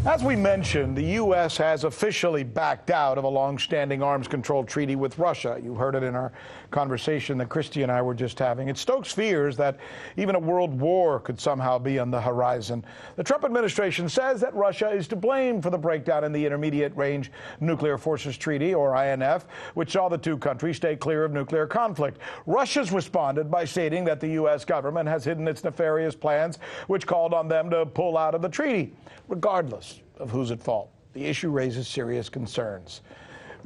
As we mentioned, the U.S. has officially backed out of a long-standing arms control treaty with Russia. You heard it in our conversation that Christy and I were just having. It stokes fears that even a world war could somehow be on the horizon. The Trump administration says that Russia is to blame for the breakdown in the Intermediate Range Nuclear Forces Treaty, or INF, which saw the two countries stay clear of nuclear conflict. Russia's responded by stating that the U.S. government has hidden its nefarious plans, which called on them to pull out of the treaty. Regardless of who's at fault, the issue raises serious concerns.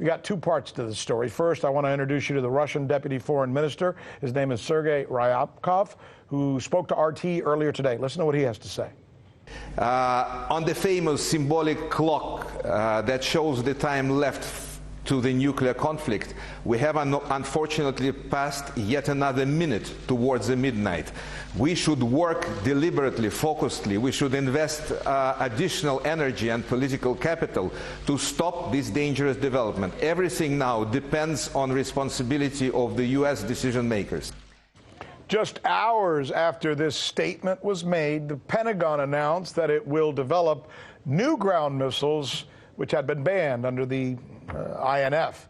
We got two parts to the story. First, I want to introduce you to the Russian Deputy Foreign Minister. His name is Sergei Ryabkov, who spoke to RT earlier today. Listen to what he has to say. On the famous symbolic clock that shows the time left to the nuclear conflict, we have unfortunately passed yet another minute towards the midnight. We should work deliberately, focusedly. We should invest additional energy and political capital to stop this dangerous development. Everything now depends on responsibility of the U.S. decision makers. Just hours after this statement was made, the Pentagon announced that it will develop new ground missiles which had been banned under the INF.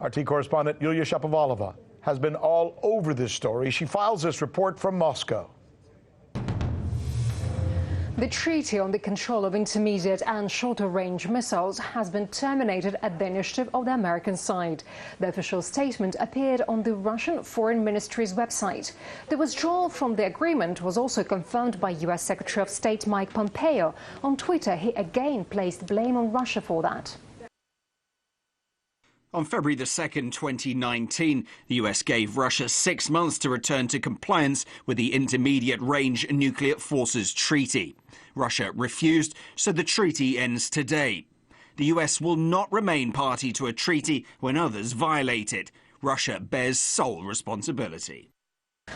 RT correspondent Yulia Shapovalova has been all over this story. She files this report from Moscow. The treaty on the control of intermediate and shorter-range missiles has been terminated at the initiative of the American side. The official statement appeared on the Russian Foreign Ministry's website. The withdrawal from the agreement was also confirmed by U.S. Secretary of State Mike Pompeo. On Twitter, he again placed blame on Russia for that. On February the 2nd, 2019, the US gave Russia 6 months to return to compliance with the Intermediate Range Nuclear Forces Treaty. Russia refused, so the treaty ends today. The US will not remain party to a treaty when others violate it. Russia bears sole responsibility.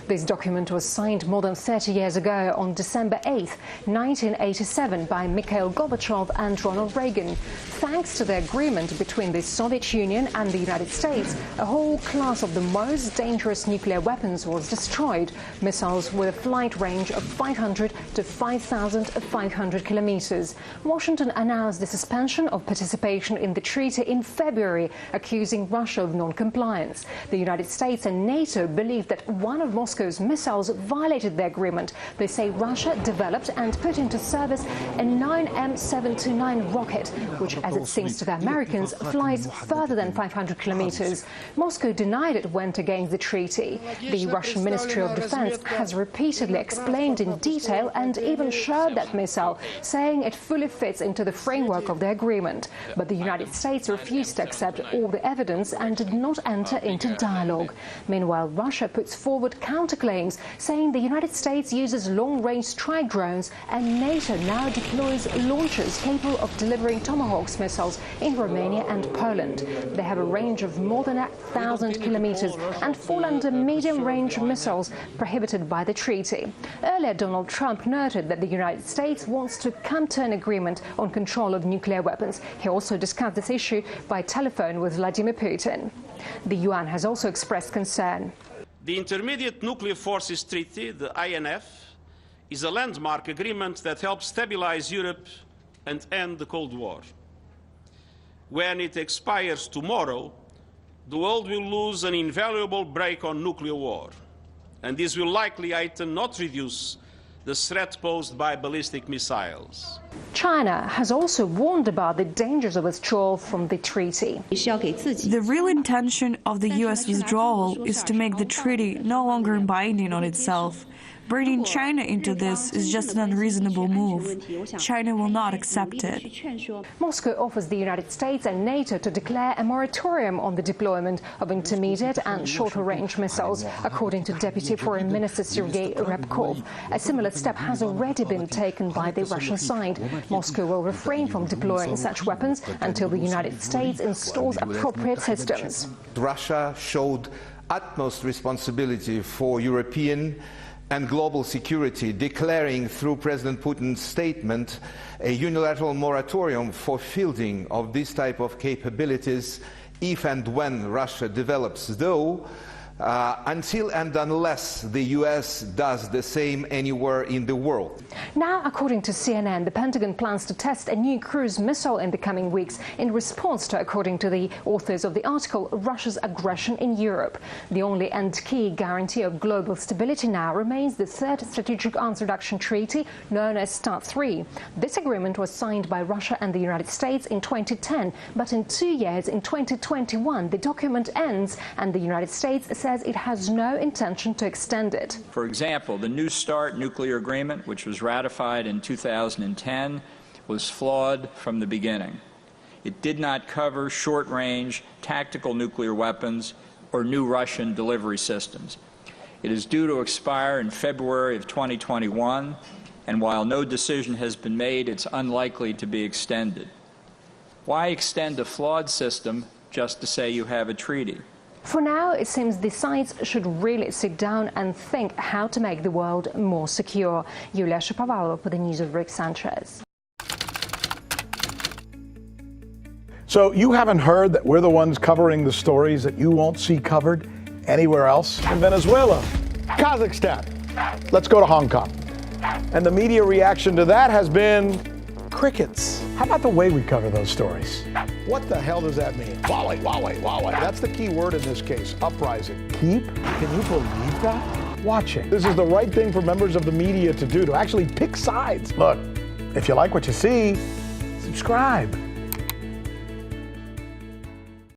This document was signed more than 30 years ago on December 8, 1987 by Mikhail Gorbachev and Ronald Reagan. Thanks to the agreement between the Soviet Union and the United States, a whole class of the most dangerous nuclear weapons was destroyed, missiles with a flight range of 500 to 5,500 kilometers. Washington announced the suspension of participation in the treaty in February, accusing Russia of non-compliance. The United States and NATO believe that one of Moscow's missiles violated the agreement. They say Russia developed and put into service a 9M729 rocket, which, as it seems to the Americans, flies further than 500 kilometers. Moscow denied it went against the treaty. The Russian Ministry of Defense has repeatedly explained in detail and even showed that missile, saying it fully fits into the framework of the agreement. But the United States refused to accept all the evidence and did not enter into dialogue. Meanwhile, Russia puts forward counterclaims, saying the United States uses long-range strike drones and NATO now deploys launchers capable of delivering Tomahawk missiles in Romania and Poland. They have a range of more than 1,000 kilometers and fall under medium-range missiles prohibited by the treaty. Earlier, Donald Trump noted that the United States wants to come to an agreement on control of nuclear weapons. He also discussed this issue by telephone with Vladimir Putin. The UN has also expressed concern. The Intermediate Nuclear Forces Treaty, the INF, is a landmark agreement that helps stabilize Europe and end the Cold War. When it expires tomorrow, the world will lose an invaluable break on nuclear war, and this will likely heighten, not reduce, the threat posed by ballistic missiles. China has also warned about the dangers of withdrawal from the treaty. The real intention of the U.S. withdrawal is to make the treaty no longer binding on itself. Bringing China into this is just an unreasonable move. China will not accept it. Moscow offers the United States and NATO to declare a moratorium on the deployment of intermediate and shorter-range missiles, according to Deputy Foreign Minister Sergei Ryabkov. A similar step has already been taken by the Russian side. Moscow will refrain from deploying such weapons until the United States installs appropriate systems. Russia showed utmost responsibility for European and global security, declaring through President Putin's statement a unilateral moratorium for fielding of this type of capabilities if and when Russia develops, though until and unless the U.S. does the same anywhere in the world. Now, according to CNN, the Pentagon plans to test a new cruise missile in the coming weeks in response to, according to the authors of the article, Russia's aggression in Europe. The only and key guarantee of global stability now remains the Third Strategic Arms Reduction Treaty, known as START III. This agreement was signed by Russia and the United States in 2010, but in 2 years, in 2021, the document ends and the United States says it has no intention to extend it. For example, the New START nuclear agreement, which was ratified in 2010, was flawed from the beginning. It did not cover short-range tactical nuclear weapons or new Russian delivery systems. It is due to expire in February of 2021, and while no decision has been made, it's unlikely to be extended. Why extend a flawed system just to say you have a treaty? For now, it seems the sides should really sit down and think how to make the world more secure. Yulia, Shapovalova for the news of Rick Sanchez. So you haven't heard that we're the ones covering the stories that you won't see covered anywhere else? In Venezuela, Kazakhstan, let's go to Hong Kong. And the media reaction to that has been crickets. How about the way we cover those stories? What the hell does that mean? Huawei. That's the key word in this case, uprising. Keep? Can you believe that? Watching. This is the right thing for members of the media to do, to actually pick sides. Look, if you like what you see, subscribe.